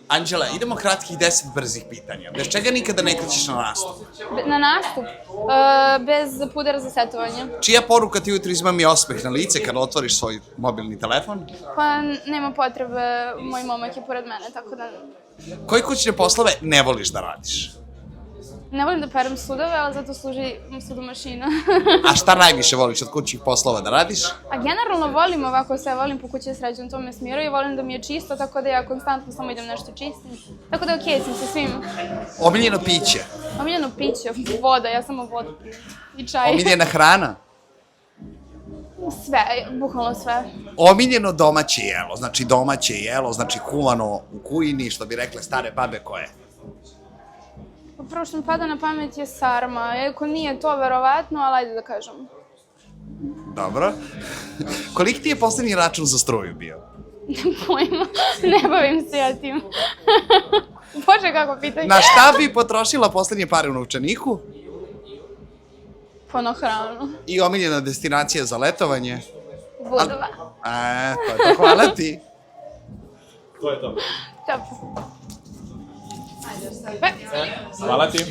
Anđela, idemo kratkih 10 brzih pitanja. Bez čega nikada ne krećeš na nastup? Na nastup? Bez pudera za setovanje. Čija poruka ti ujutro izmami osmeh na lice kada otvoriš svoj mobilni telefon? Pa nema potrebe, moj momak je pored mene, tako da... Koje kućne poslove ne voliš da radiš? Ne volim da perem sudove, ali zato služi sudomašina. A šta najviše voliš od kućnih poslova da radiš? A generalno volim ovako sve, volim po kući sređem, to me smiruje i volim da mi je čisto, tako da ja konstantno samo idem nešto čistim. Tako da okej sam sa svim. Omiljeno piće? Omiljeno piće, voda, ja samo vodu pijem. I čaj. Omiljena hrana? Sve, bukvalno sve. Omiljeno domaće jelo, znači kuvano u kujini, što bi rekle stare babe koje? Prvo što mi pada na pamet je sarma, iako nije to verovatno, ali ajde da kažem. Dobro. Koliki ti je poslednji račun za struju bio? Pojma, ne bavim se ja tim. Bože, kako pitanje. Na šta bi potrošila poslednje pare u novčaniku? Pa na hranu. I omiljena destinacija za letovanje? Budva. To je to, hvala ti. To je to. Top. Hvala ti.